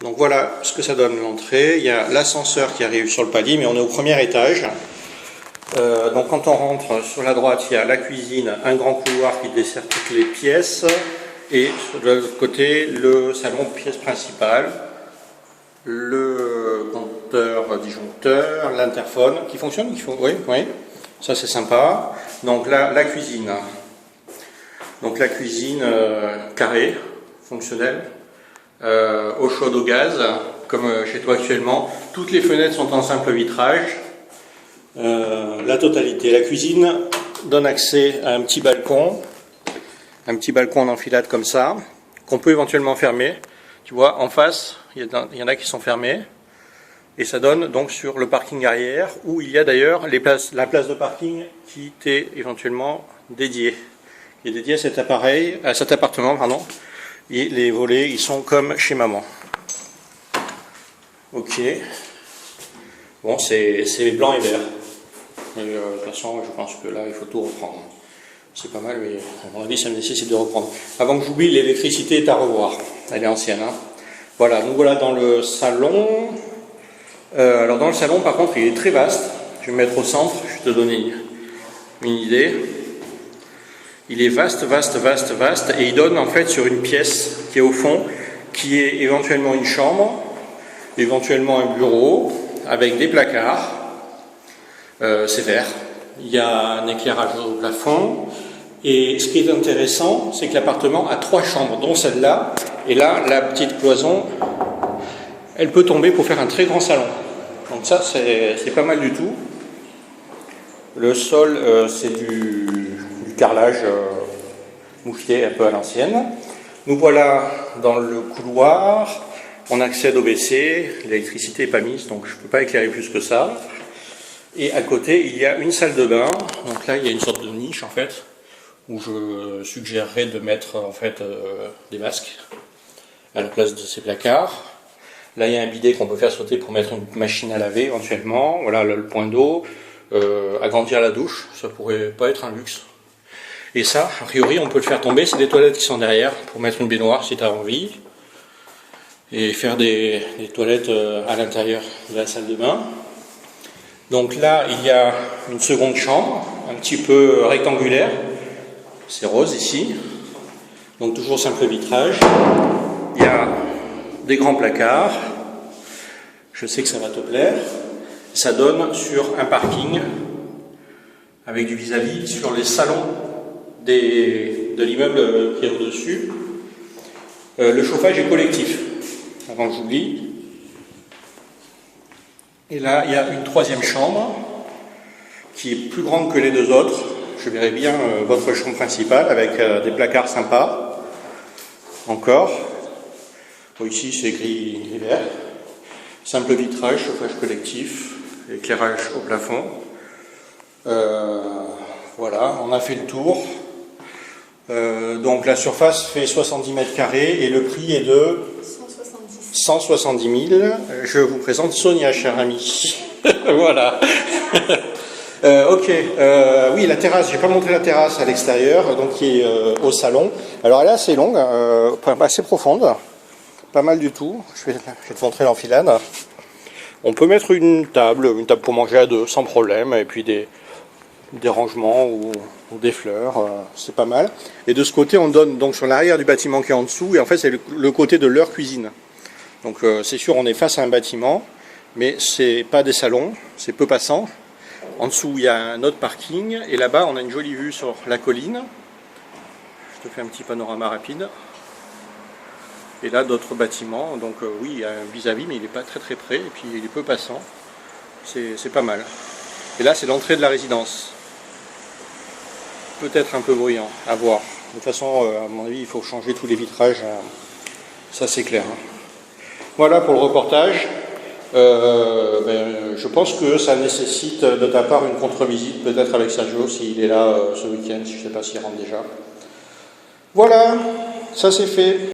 Donc voilà ce que ça donne l'entrée. Il y a l'ascenseur qui arrive sur le palier, mais on est au premier étage. Donc quand on rentre sur la droite, il y a la cuisine, un grand couloir qui dessert toutes les pièces, et de l'autre côté, le salon pièce principale, le compteur disjoncteur, l'interphone qui fonctionne, oui, ça c'est sympa. Donc là, la cuisine. Donc la cuisine carrée, fonctionnelle, eau chaude au gaz, comme chez toi actuellement. Toutes les fenêtres sont en simple vitrage. La totalité. La cuisine donne accès à un petit balcon en enfilade comme ça, qu'on peut éventuellement fermer. Tu vois, en face, il y en a qui sont fermés. Et ça donne donc sur le parking arrière, où il y a d'ailleurs la place de parking qui t'est éventuellement dédiée. Qui est dédiée à cet appartement, pardon. Et les volets, ils sont comme chez maman. Ok. Bon, c'est blanc et vert. Et, de toute façon, je pense que là, il faut tout reprendre. C'est pas mal, mais à mon avis, ça nécessite de reprendre. Avant que j'oublie, l'électricité est à revoir. Elle est ancienne. Hein. Voilà, donc voilà dans le salon. Alors dans le salon, par contre, il est très vaste. Je vais me mettre au centre, je vais te donner une idée. Il est vaste, et il donne en fait sur une pièce qui est au fond, qui est éventuellement une chambre, éventuellement un bureau, avec des placards. C'est vert. Il y a un éclairage au plafond. Et ce qui est intéressant, c'est que l'appartement a 3 chambres, dont celle-là. Et là, la petite cloison, elle peut tomber pour faire un très grand salon. Donc ça, c'est pas mal du tout. Le sol, c'est du carrelage mouffier un peu à l'ancienne. Nous voilà dans le couloir. On accède au WC. L'électricité n'est pas mise, donc je ne peux pas éclairer plus que ça. Et à côté, il y a une salle de bain. Donc là, il y a une sorte de niche, en fait, où je suggérerais de mettre, en fait, des masques à la place de ces placards. Là, il y a un bidet qu'on peut faire sauter pour mettre une machine à laver, éventuellement. Voilà, le point d'eau. Agrandir la douche, ça pourrait pas être un luxe. Et ça, a priori, on peut le faire tomber. C'est des toilettes qui sont derrière pour mettre une baignoire si tu as envie. Et faire des toilettes à l'intérieur de la salle de bain. Donc là, il y a une seconde chambre, un petit peu rectangulaire. C'est rose ici. Donc toujours simple vitrage. Il y a des grands placards. Je sais que ça va te plaire. Ça donne sur un parking avec du vis-à-vis sur les salons de l'immeuble qui est au-dessus. Le chauffage est collectif, avant que j'oublie. Et là, il y a une 3e chambre qui est plus grande que les 2 autres. Je verrai bien votre chambre principale avec des placards sympas. Encore. Bon, ici, c'est gris et vert. Simple vitrage, chauffage collectif, éclairage au plafond. Voilà, on a fait le tour. Donc la surface fait 70 mètres carrés et le prix est de 170 000. Je vous présente Sonia, cher ami. Voilà. Ok. Oui, la terrasse. J'ai pas montré la terrasse à l'extérieur, donc qui est au salon. Alors elle est assez longue, assez profonde. Pas mal du tout. Je vais te montrer l'enfilade. On peut mettre une table pour manger à 2 sans problème, et puis des rangements ou des fleurs, c'est pas mal. Et de ce côté, on donne donc sur l'arrière du bâtiment qui est en dessous, et en fait c'est le côté de leur cuisine. Donc c'est sûr, on est face à un bâtiment, mais c'est pas des salons, c'est peu passant. En dessous, il y a un autre parking, et là-bas, on a une jolie vue sur la colline. Je te fais un petit panorama rapide. Et là, d'autres bâtiments. Donc oui, il y a un vis-à-vis, mais il n'est pas très près, et puis il est peu passant. C'est pas mal. Et là, c'est l'entrée de la résidence. Peut-être un peu bruyant, à voir. De toute façon, à mon avis, il faut changer tous les vitrages. Ça, c'est clair. Voilà pour le reportage. Je pense que ça nécessite de ta part une contre-visite, peut-être avec Sergio, s'il est là ce week-end. Je ne sais pas s'il rentre déjà. Voilà, ça c'est fait.